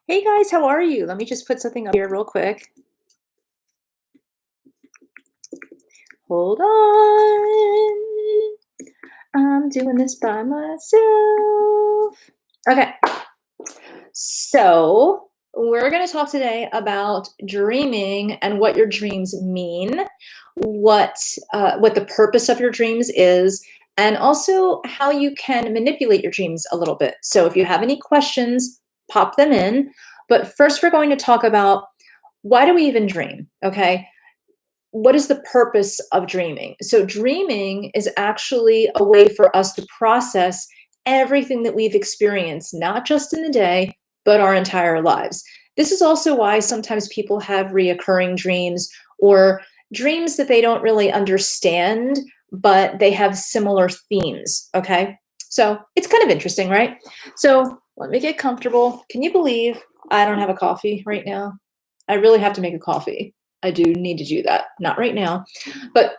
Hey guys, how are you? Let me just put something up here real quick. Hold on. I'm doing this by myself. Okay, so we're going to talk today about dreaming and what your dreams mean, what the purpose of your dreams is, and also how you can manipulate your dreams a little bit. So if you have any questions, pop them in. But first, we're going to talk about why do we even dream? Okay, what is the purpose of dreaming? So, dreaming is actually a way for us to process everything that we've experienced, not just in the day, but our entire lives. This is also why sometimes people have reoccurring dreams or dreams that they don't really understand, but they have similar themes. Okay. So, it's kind of interesting, right? So, let me get comfortable. Can you believe I don't have a coffee right now? I really have to make a coffee. I do need to do that. Not right now. But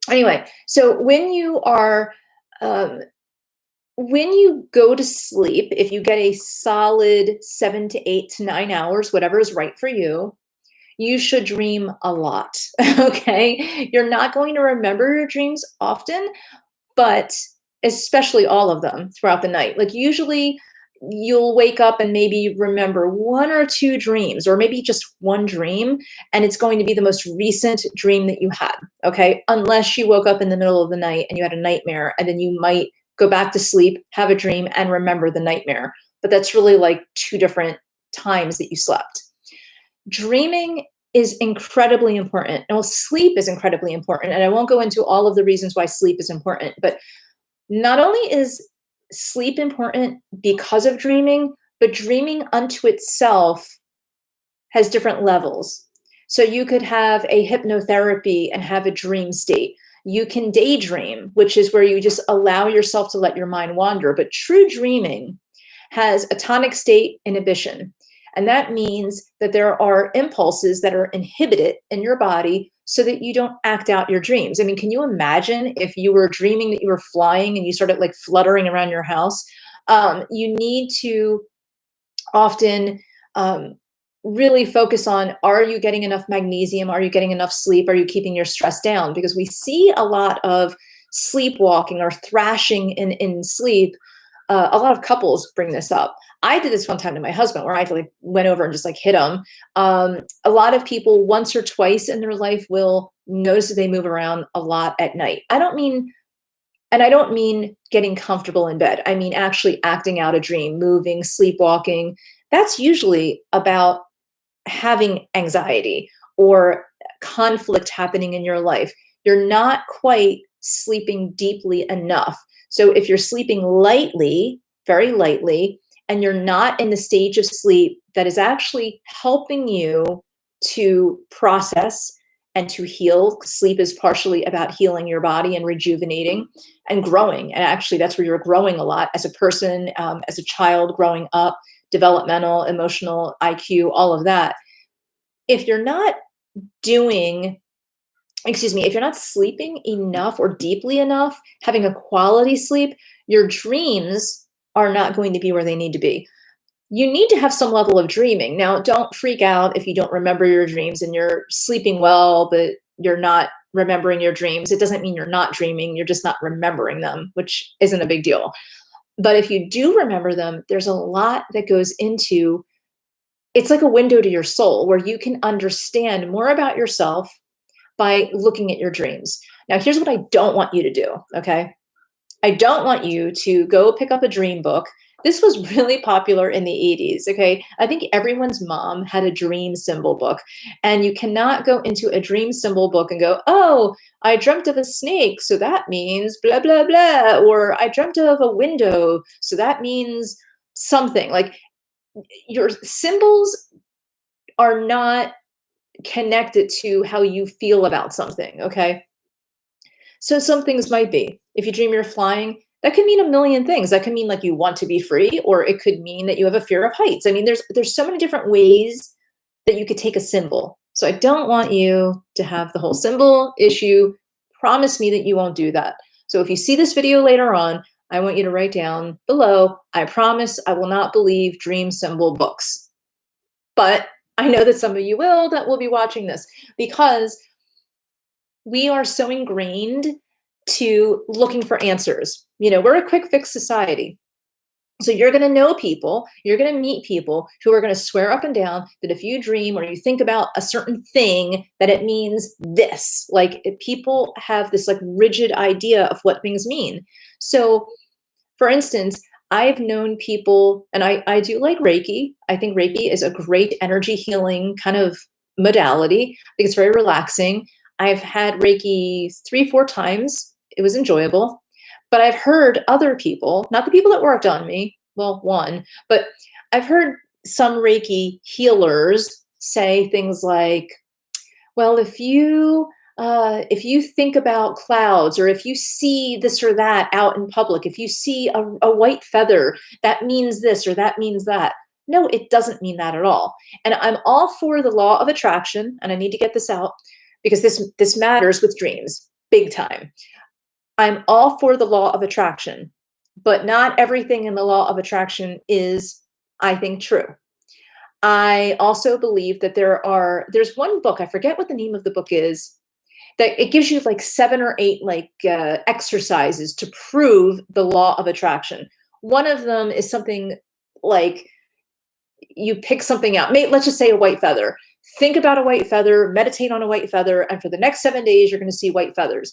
anyway, so um, when you go to sleep, if you get a solid 7 to 8 to 9 hours, whatever is right for you should dream a lot. Okay. You're not going to remember your dreams often, but especially all of them throughout the night. Like usually you'll wake up and maybe remember one or two dreams or maybe just one dream, and it's going to be the most recent dream that you had. Okay, unless you woke up in the middle of the night and you had a nightmare, and then you might go back to sleep, have a dream, and remember the nightmare. But that's really like two different times that you slept. Dreaming is incredibly important. Well, sleep is incredibly important, and I won't go into all of the reasons why sleep is important, but not only is sleep important because of dreaming, but dreaming unto itself has different levels. So you could have a hypnotherapy and have a dream state. You can daydream, which is where you just allow yourself to let your mind wander. But true dreaming has a tonic state inhibition. And that means that there are impulses that are inhibited in your body so that you don't act out your dreams. I mean, can you imagine if you were dreaming that you were flying and you started like fluttering around your house? You need to often really focus on, are you getting enough magnesium? Are you getting enough sleep? Are you keeping your stress down? Because we see a lot of sleepwalking or thrashing in sleep. A lot of couples bring this up. I did this one time to my husband where I like went over and just like hit him. A lot of people once or twice in their life will notice that they move around a lot at night. I don't mean getting comfortable in bed. I mean actually acting out a dream, moving, sleepwalking. That's usually about having anxiety or conflict happening in your life. You're not quite sleeping deeply enough. So if you're sleeping lightly, very lightly, and you're not in the stage of sleep that is actually helping you to process and to heal, sleep is partially about healing your body and rejuvenating and growing. And actually, that's where you're growing a lot as a person, as a child growing up, developmental, emotional, IQ, all of that. If you're not doing if you're not sleeping enough or deeply enough, having a quality sleep, your dreams are not going to be where they need to be. You need to have some level of dreaming. Now, don't freak out if you don't remember your dreams and you're sleeping well, but you're not remembering your dreams. It doesn't mean you're not dreaming, you're just not remembering them, which isn't a big deal. But if you do remember them, there's a lot that goes into it's like a window to your soul where you can understand more about yourself by looking at your dreams. Now, here's what I don't want you to do, okay? I don't want you to go pick up a dream book. This was really popular in the 80s, okay? I think everyone's mom had a dream symbol book. And you cannot go into a dream symbol book and go, oh, I dreamt of a snake, so that means blah, blah, blah. Or I dreamt of a window, so that means something. Like your symbols are not connected to how you feel about something, okay? So some things might be. If you dream you're flying, that could mean a million things. That could mean like you want to be free, or it could mean that you have a fear of heights. I mean, there's so many different ways that you could take a symbol. So I don't want you to have the whole symbol issue. Promise me that you won't do that. So if you see this video later on, I want you to write down below, I promise I will not believe dream symbol books. but I know that some of you will be watching this because we are so ingrained to looking for answers. We're a quick fix society. So you're going to know people, you're going to meet people who are going to swear up and down that if you dream or you think about a certain thing, that it means this. Like people have this like rigid idea of what things mean. So for instance, I've known people, and I do like Reiki. I think Reiki is a great energy healing kind of modality. I think it's very relaxing. I've had Reiki 3, 4 times. It was enjoyable. But I've heard other people, not the people that worked on me, well, one, but I've heard some Reiki healers say things like, well, if you think about clouds, or if you see this or that out in public, if you see a white feather, that means this or that means that. No, it doesn't mean that at all. And I'm all for the law of attraction, and I need to get this out because this matters with dreams big time. I'm all for the law of attraction, but not everything in the law of attraction is, I think, true. I also believe that there's one book, I forget what the name of the book is, that it gives you like 7 or 8 exercises to prove the law of attraction. One of them is something like you pick something out. Let's just say a white feather. Think about a white feather, meditate on a white feather, and for the next 7 days, you're going to see white feathers.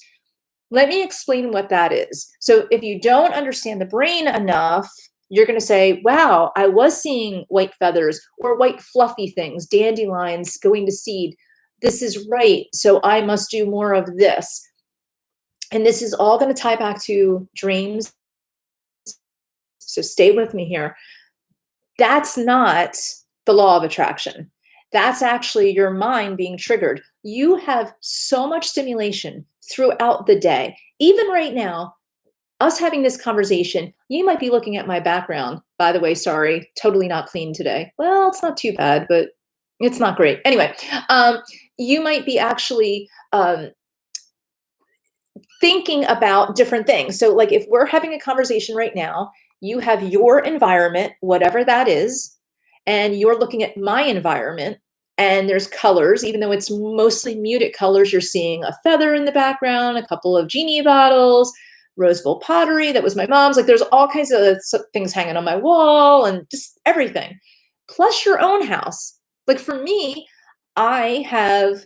Let me explain what that is. So if you don't understand the brain enough, you're going to say, wow, I was seeing white feathers or white fluffy things, dandelions going to seed. This is right. So I must do more of this. And this is all going to tie back to dreams. So stay with me here. That's not the law of attraction. That's actually your mind being triggered. You have so much stimulation throughout the day. Even right now, us having this conversation, you might be looking at my background. By the way, sorry, totally not clean today. Well, it's not too bad, but it's not great. Anyway, you might be actually thinking about different things. So like if we're having a conversation right now, you have your environment, whatever that is, and you're looking at my environment, and there's colors, even though it's mostly muted colors. You're seeing a feather in the background, a couple of genie bottles, Roseville pottery that was my mom's. Like there's all kinds of things hanging on my wall and just everything. Plus your own house. Like for me, I have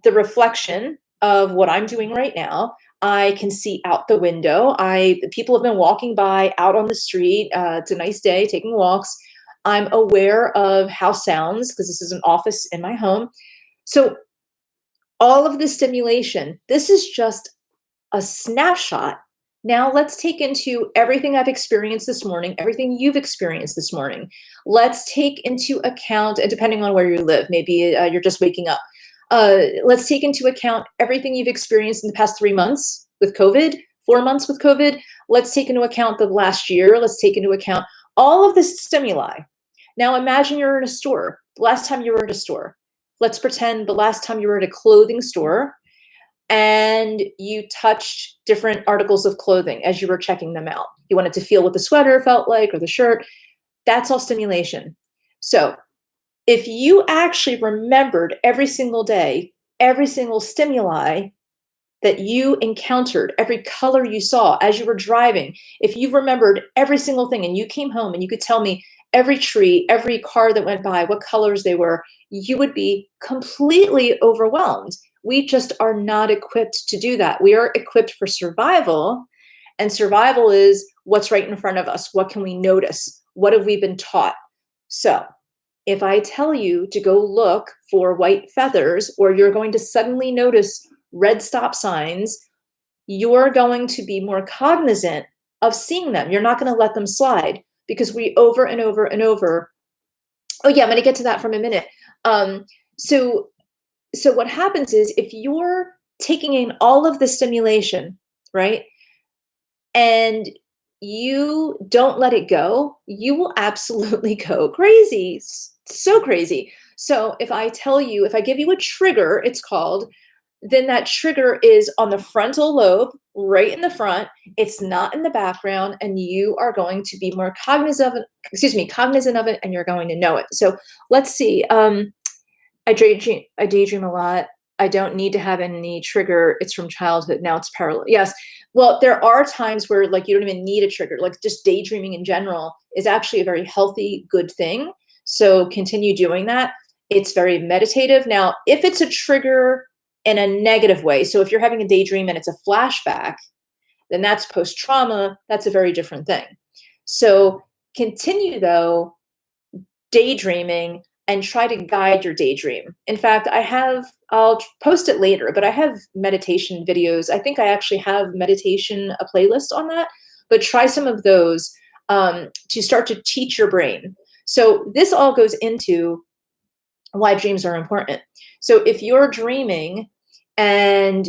the reflection of what I'm doing right now. I can see out the window. People have been walking by out on the street. It's a nice day, taking walks. I'm aware of house sounds because this is an office in my home. So all of this stimulation, this is just a snapshot. Now let's take into everything I've experienced this morning, everything you've experienced this morning. Let's take into account, and depending on where you live, maybe you're just waking up. Let's take into account everything you've experienced in the past 3 months with COVID, 4 months with COVID. Let's take into account the last year. Let's take into account all of this stimuli. Now imagine you're in a store. The last time you were at a store. Let's pretend the last time you were at a clothing store and you touched different articles of clothing as you were checking them out. You wanted to feel what the sweater felt like or the shirt. That's all stimulation. So if you actually remembered every single day, every single stimuli that you encountered, every color you saw as you were driving, if you remembered every single thing and you came home and you could tell me every tree, every car that went by, what colors they were, you would be completely overwhelmed. We just are not equipped to do that. We are equipped for survival, and survival is what's right in front of us. What can we notice? What have we been taught? So if I tell you to go look for white feathers, or you're going to suddenly notice red stop signs, you're going to be more cognizant of seeing them. You're not going to let them slide because we over and over and over. Oh yeah, I'm going to get to that from a minute. So what happens is if you're taking in all of the stimulation, right, and you don't let it go, you will absolutely go crazy. So crazy. So if I give you a trigger, it's called, then that trigger is on the frontal lobe, right in the front. It's not in the background, and you are going to be more cognizant of it, and you're going to know it. So let's see. I daydream a lot. I don't need to have any trigger. It's from childhood. Now it's parallel. Yes. Well, there are times where like you don't even need a trigger. Like just daydreaming in general is actually a very healthy, good thing. So continue doing that. It's very meditative. Now, if it's a trigger in a negative way, so if you're having a daydream and it's a flashback, then that's post trauma. That's a very different thing. So continue though daydreaming and try to guide your daydream. In fact, I'll post it later, but I have meditation videos. I think I actually have meditation, a playlist on that, but try some of those to start to teach your brain. So this all goes into why dreams are important. So if you're dreaming and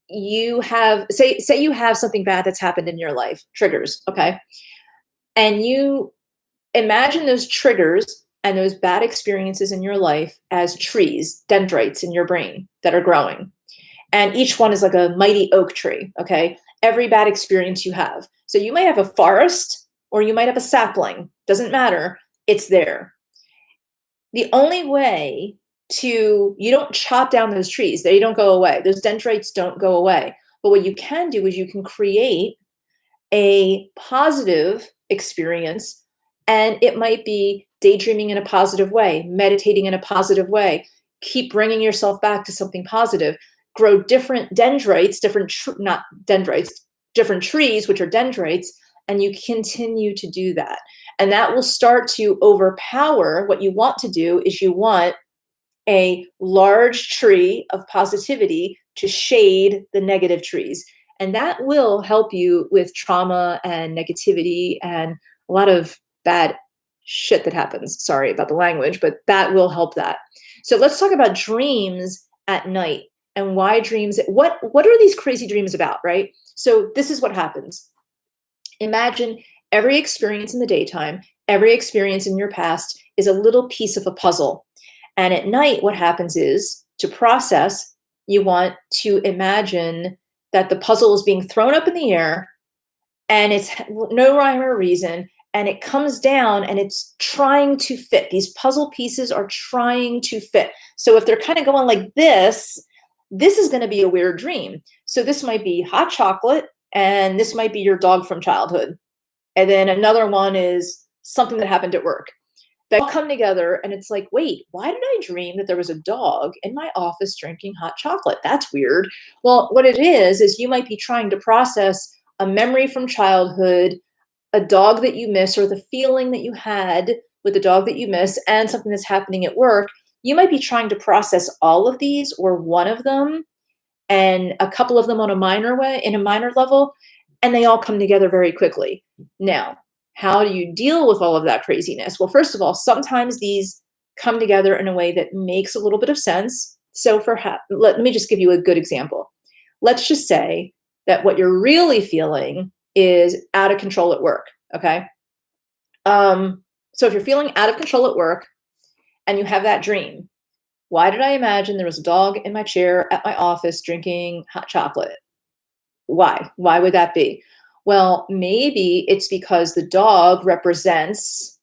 you have, say you have something bad that's happened in your life, triggers, okay? And you imagine those triggers and those bad experiences in your life as trees, dendrites in your brain that are growing. And each one is like a mighty oak tree, okay? Every bad experience you have. So you might have a forest or you might have a sapling, doesn't matter, it's there. The only way you don't chop down those trees, they don't go away. Those dendrites don't go away. But what you can do is you can create a positive experience, and it might be daydreaming in a positive way, meditating in a positive way. Keep bringing yourself back to something positive. Grow different dendrites, not dendrites, different trees, which are dendrites, and you continue to do that. And that will start to overpower what you want to do is you want a large tree of positivity to shade the negative trees. And that will help you with trauma and negativity and a lot of bad shit that happens. Sorry about the language, but that will help that. So let's talk about dreams at night and why dreams, what are these crazy dreams about, right? So this is what happens. Imagine every experience in the daytime, every experience in your past is a little piece of a puzzle. And at night, what happens is to process, you want to imagine that the puzzle is being thrown up in the air and it's no rhyme or reason. And it comes down and it's trying to fit. These puzzle pieces are trying to fit. So if they're kind of going like this is going to be a weird dream. So this might be hot chocolate and this might be your dog from childhood. And then another one is something that happened at work. They all come together and it's like, wait, why did I dream that there was a dog in my office drinking hot chocolate? That's weird. Well, what it is you might be trying to process a memory from childhood, a dog that you miss, or the feeling that you had with the dog that you miss, and something that's happening at work. You might be trying to process all of these or one of them and a couple of them in a minor level, and they all come together very quickly. Now, how do you deal with all of that craziness? Well, first of all, sometimes these come together in a way that makes a little bit of sense. So let me just give you a good example. Let's just say that what you're really feeling is out of control at work, okay? So if you're feeling out of control at work and you have that dream, why did I imagine there was a dog in my chair at my office drinking hot chocolate? Why? Why would that be? Well, maybe it's because the dog represents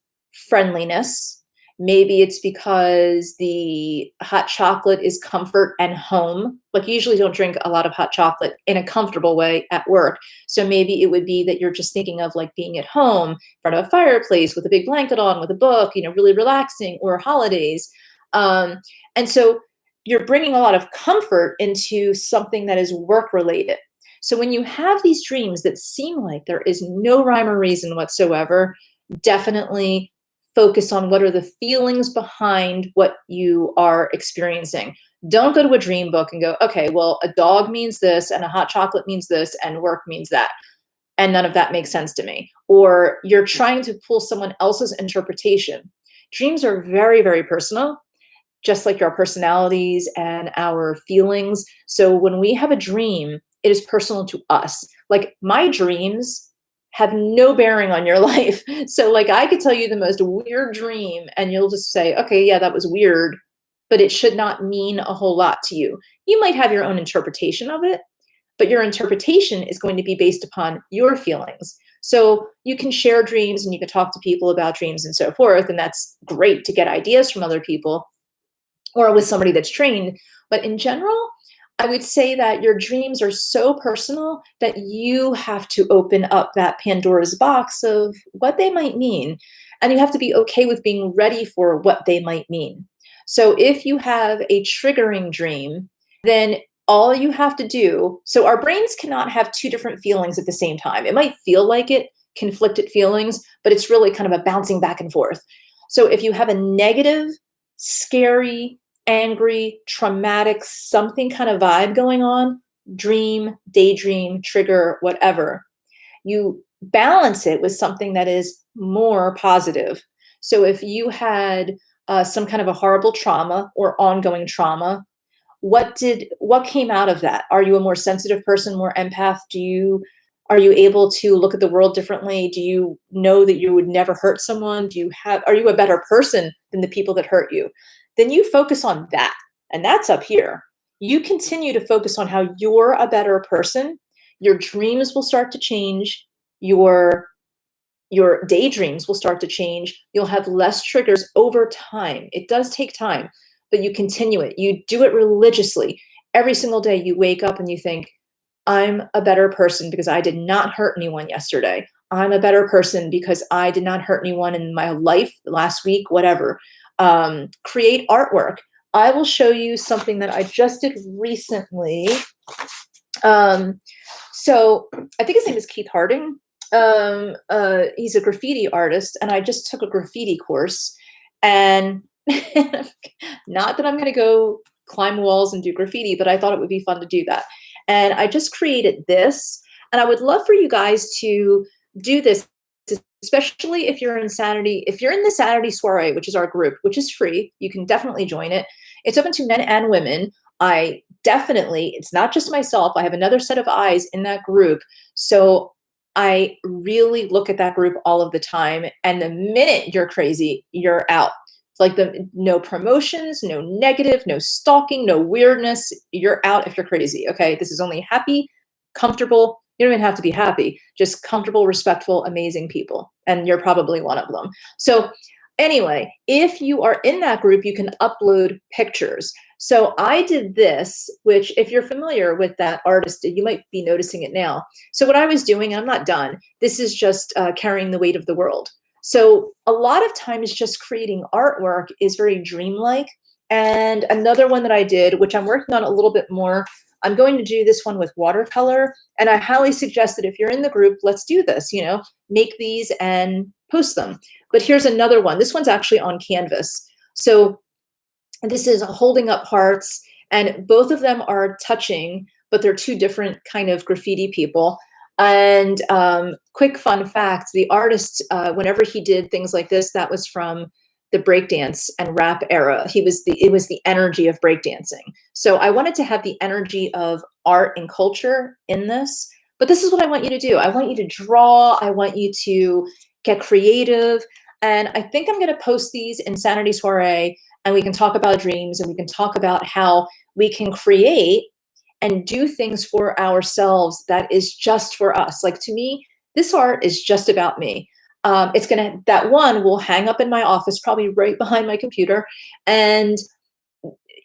friendliness. Maybe it's because the hot chocolate is comfort and home. Like you usually don't drink a lot of hot chocolate in a comfortable way at work. So maybe it would be that you're just thinking of like being at home in front of a fireplace with a big blanket on, with a book, really relaxing, or holidays. And so you're bringing a lot of comfort into something that is work related. So when you have these dreams that seem like there is no rhyme or reason whatsoever, definitely focus on what are the feelings behind what you are experiencing. Don't go to a dream book and go, okay, well, a dog means this and a hot chocolate means this and work means that. And none of that makes sense to me. Or you're trying to pull someone else's interpretation. Dreams are very, very personal, just like our personalities and our feelings. So when we have a dream, it is personal to us. Like my dreams have no bearing on your life. So like I could tell you the most weird dream and you'll just say, okay, yeah, that was weird, but it should not mean a whole lot to you. You might have your own interpretation of it, but your interpretation is going to be based upon your feelings. So you can share dreams and you can talk to people about dreams and so forth, and that's great to get ideas from other people or with somebody that's trained. But in general, I would say that your dreams are so personal that you have to open up that Pandora's box of what they might mean. And you have to be okay with being ready for what they might mean. So if you have a triggering dream, then all you have to do, so our brains cannot have two different feelings at the same time. It might feel like it, conflicted feelings, but it's really kind of a bouncing back and forth. So if you have a negative, scary, angry, traumatic, something kind of vibe going on, dream, daydream, trigger, whatever, you balance it with something that is more positive. So if you had some kind of a horrible trauma or ongoing trauma, what came out of that? Are you a more sensitive person, more empath? Are you able to look at the world differently? Do you know that you would never hurt someone? Are you a better person than the people that hurt you? Then you focus on that, and that's up here. You continue to focus on how you're a better person. Your dreams will start to change. Your daydreams will start to change. You'll have less triggers over time. It does take time, but you continue it. You do it religiously. Every single day you wake up and you think, I'm a better person because I did not hurt anyone yesterday. I'm a better person because I did not hurt anyone in my life last week, whatever. Create artwork. I will show you something that I just did recently. So I think his name is Keith Harding. He's a graffiti artist, and I just took a graffiti course. And not that I'm going to go climb walls and do graffiti, but I thought it would be fun to do that. And I just created this, and I would love for you guys to do this, especially if you're in Sanity. If you're in the Sanity Soiree, which is our group, which is free, you can definitely join it. It's open to men and women. It's not just myself. I have another set of eyes in that group. So I really look at that group all of the time. And the minute you're crazy, you're out. It's like no promotions, no negative, no stalking, no weirdness. You're out if you're crazy. Okay. This is only happy, comfortable. You don't even have to be happy, just comfortable, respectful, amazing people. And you're probably one of them. So anyway, if you are in that group, you can upload pictures. So I did this, which if you're familiar with that artist, you might be noticing it now. So what I was doing, and I'm not done, this is just carrying the weight of the world. So a lot of times just creating artwork is very dreamlike. And another one that I did, which I'm working on a little bit more, I'm going to do this one with watercolor. And I highly suggest that if you're in the group, let's do this, make these and post them. But here's another one. This one's actually on canvas. So this is holding up hearts, and both of them are touching, but they're two different kind of graffiti people. And quick fun fact, the artist, whenever he did things like this, that was from the breakdance and rap era. It was the energy of breakdancing. So I wanted to have the energy of art and culture in this, but this is what I want you to do. I want you to draw. I want you to get creative. And I think I'm going to post these in Sanity Soiree, and we can talk about dreams, and we can talk about how we can create and do things for ourselves that is just for us. Like, to me, this art is just about me. That one will hang up in my office, probably right behind my computer. And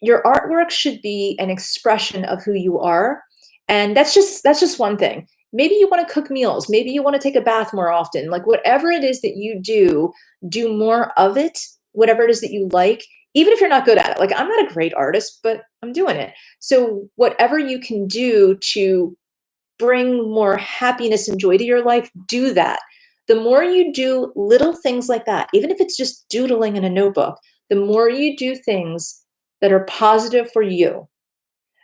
your artwork should be an expression of who you are. And that's just one thing. Maybe you want to cook meals. Maybe you want to take a bath more often. Like, whatever it is that you do more of it, whatever it is that you like, even if you're not good at it. Like, I'm not a great artist, but I'm doing it. So whatever you can do to bring more happiness and joy to your life, do that. The more you do little things like that, even if it's just doodling in a notebook, the more you do things that are positive for you,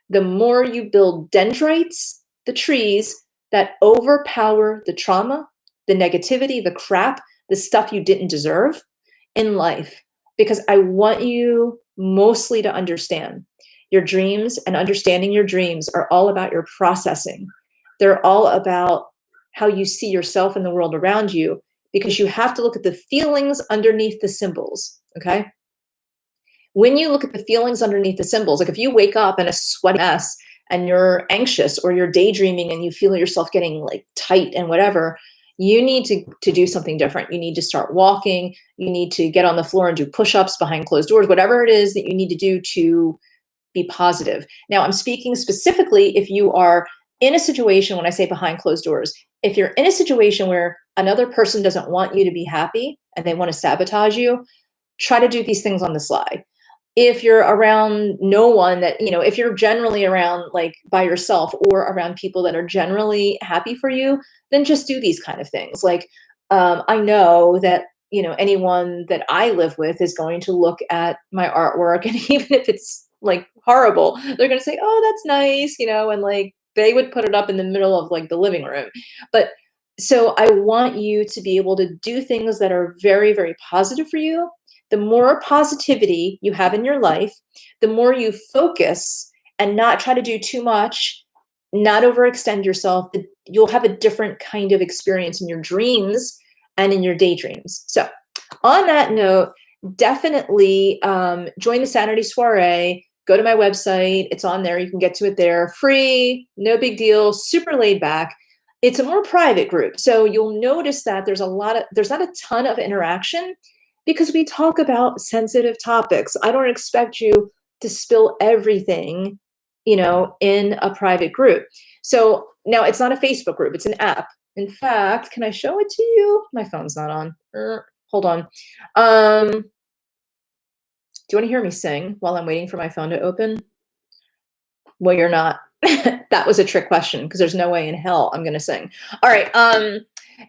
the more you build dendrites, the trees that overpower the trauma, the negativity, the crap, the stuff you didn't deserve in life. Because I want you mostly to understand your dreams, and understanding your dreams are all about your processing. They're all about how you see yourself in the world around you, because you have to look at the feelings underneath the symbols, okay? When you look at the feelings underneath the symbols, like if you wake up in a sweaty mess and you're anxious, or you're daydreaming and you feel yourself getting like tight and whatever, you need to do something different. You need to start walking. You need to get on the floor and do push-ups behind closed doors, whatever it is that you need to do to be positive. Now, I'm speaking specifically if you are in a situation, when I say behind closed doors, if you're in a situation where another person doesn't want you to be happy and they want to sabotage you, try to do these things on the sly. If you're around no one that, if you're generally around like by yourself or around people that are generally happy for you, then just do these kind of things. Like, I know that, anyone that I live with is going to look at my artwork, and even if it's like horrible, they're going to say, oh, that's nice, and like they would put it up in the middle of like the living room. But so I want you to be able to do things that are very, very positive for you. The more positivity you have in your life, the more you focus and not try to do too much, not overextend yourself, you'll have a different kind of experience in your dreams and in your daydreams. So, on that note, definitely join the Saturday Soiree. Go to my website. It's on there. You can get to it there. Free, no big deal, super laid back. It's a more private group. So you'll notice that there's not a ton of interaction because we talk about sensitive topics. I don't expect you to spill everything, in a private group. So now it's not a Facebook group, it's an app. In fact, can I show it to you? My phone's not on. Hold on. Do you want to hear me sing while I'm waiting for my phone to open? Well, you're not. That was a trick question because there's no way in hell I'm going to sing. All right.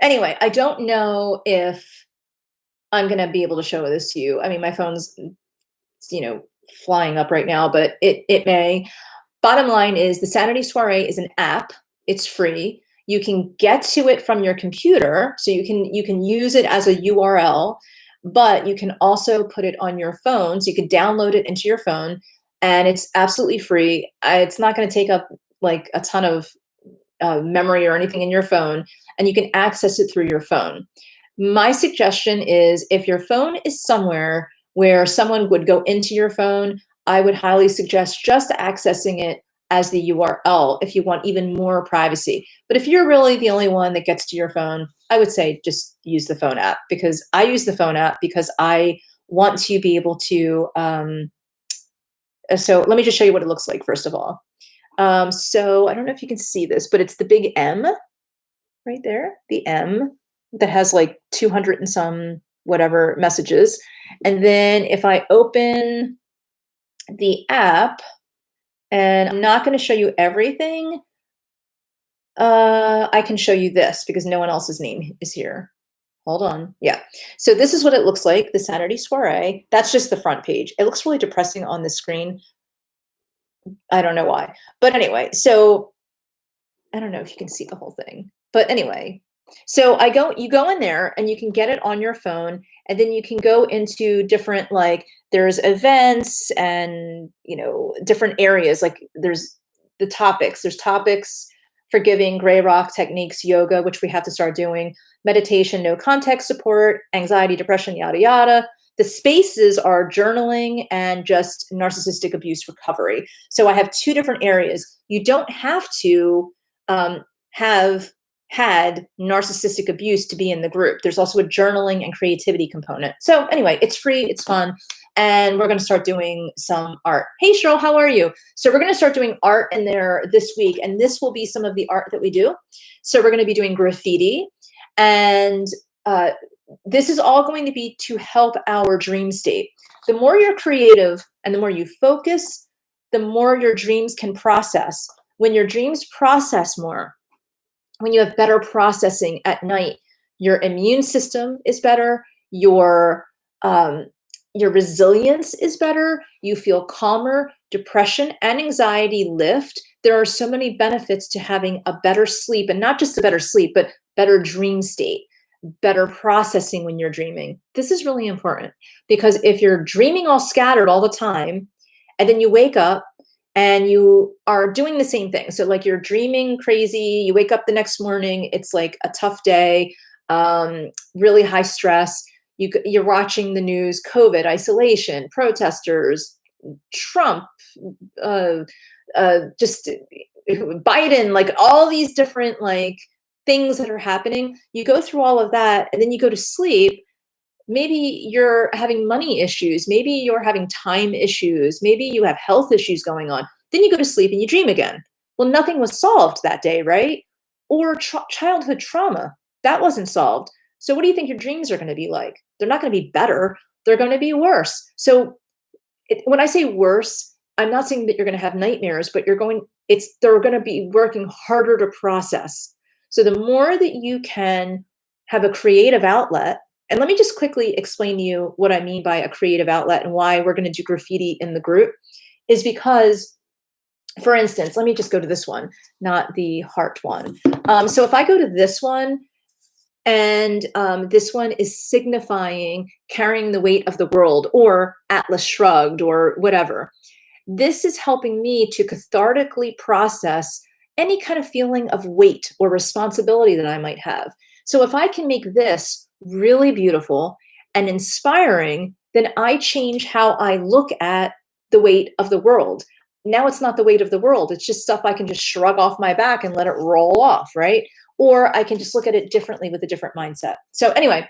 Anyway, I don't know if I'm going to be able to show this to you. I mean, my phone's, flying up right now, but it may. Bottom line is the Sanity Soiree is an app. It's free. You can get to it from your computer, so you can use it as a URL, but you can also put it on your phone. So you can download it into your phone, and it's absolutely free. It's not going to take up like a ton of memory or anything in your phone, and you can access it through your phone. My suggestion is if your phone is somewhere where someone would go into your phone, I would highly suggest just accessing it as the URL if you want even more privacy. But if you're really the only one that gets to your phone, I would say just use the phone app, because I use the phone app because I want to be able to. So let me just show you what it looks like first of all. So I don't know if you can see this, but it's the big M right there, the M that has like 200 and some whatever messages. And then if I open the app, and I'm not going to show you everything, I can show you this because no one else's name is here. Hold on. Yeah. So this is what it looks like, the Saturday Soiree. That's just the front page. It looks really depressing on the screen. I don't know why. But anyway, so I don't know if you can see the whole thing. But anyway, so you go in there and you can get it on your phone, and then you can go into different, like there's events and, different areas. Like there's topics, forgiving, gray rock techniques, yoga, which we have to start doing, meditation, no context support, anxiety, depression, yada, yada. The spaces are journaling and just narcissistic abuse recovery. So I have two different areas. You don't have to have had narcissistic abuse to be in the group. There's also a journaling and creativity component. So anyway, it's free, it's fun, and we're going to start doing some art. Hey, Cheryl, how are you? So we're going to start doing art in there this week, and this will be some of the art that we do. So we're going to be doing graffiti, and this is all going to be to help our dream state. The more you're creative and the more you focus, the more your dreams can process. When your dreams process more, when you have better processing at night, your immune system is better, your resilience is better, you feel calmer, depression and anxiety lift. There are so many benefits to having a better sleep, and not just a better sleep, but better dream state, better processing when you're dreaming. This is really important, because if you're dreaming all scattered all the time, and then you wake up and you are doing the same thing. So like you're dreaming crazy, you wake up the next morning, it's like a tough day, really high stress. You're watching the news, COVID, isolation, protesters, Trump, uh, just Biden, like all these different like things that are happening. You go through all of that and then you go to sleep. Maybe you're having money issues. Maybe you're having time issues. Maybe you have health issues going on. Then you go to sleep and you dream again. Well, nothing was solved that day, right? Or childhood trauma that wasn't solved. So, what do you think your dreams are going to be like? They're not going to be better. They're going to be worse. So, when I say worse, I'm not saying that you're going to have nightmares, but they're going to be working harder to process. So the more that you can have a creative outlet, and let me just quickly explain to you what I mean by a creative outlet and why we're going to do graffiti in the group, is because, for instance, let me just go to this one, not the heart one. So if I go to this one, and this one is signifying carrying the weight of the world, or Atlas shrugged, or whatever. This is helping me to cathartically process any kind of feeling of weight or responsibility that I might have. So if I can make this really beautiful and inspiring, then I change how I look at the weight of the world. Now it's not the weight of the world, it's just stuff I can just shrug off my back and let it roll off, right? Or I can just look at it differently with a different mindset. So, anyway,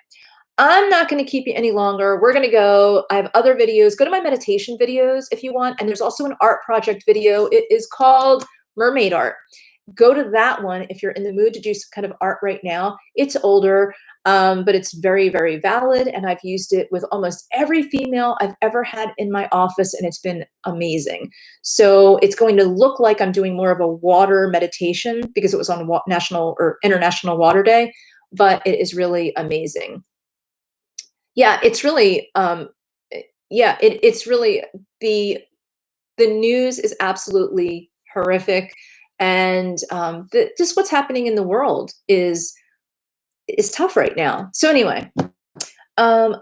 I'm not going to keep you any longer. We're going to go. I have other videos. Go to my meditation videos if you want. And there's also an art project video. It is called Mermaid Art. Go to that one if you're in the mood to do some kind of art right now. It's older, but it's very, very valid. And I've used it with almost every female I've ever had in my office, and it's been amazing. So it's going to look like I'm doing more of a water meditation because it was on National or International Water Day, but it is really amazing. Yeah, it's really, it's really the news is absolutely horrific, and just what's happening in the world is tough right now. So anyway, I'm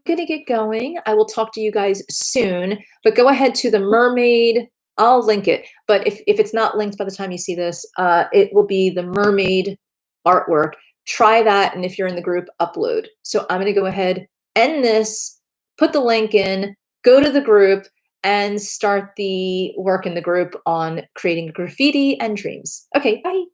gonna get going. I will talk to you guys soon, but go ahead to the mermaid. I'll link it, but if it's not linked by the time you see this, it will be the mermaid artwork. Try that, and if you're in the group, upload. So I'm gonna go ahead, end this, put the link in, go to the group, and start the work in the group on creating graffiti and dreams. Okay, bye.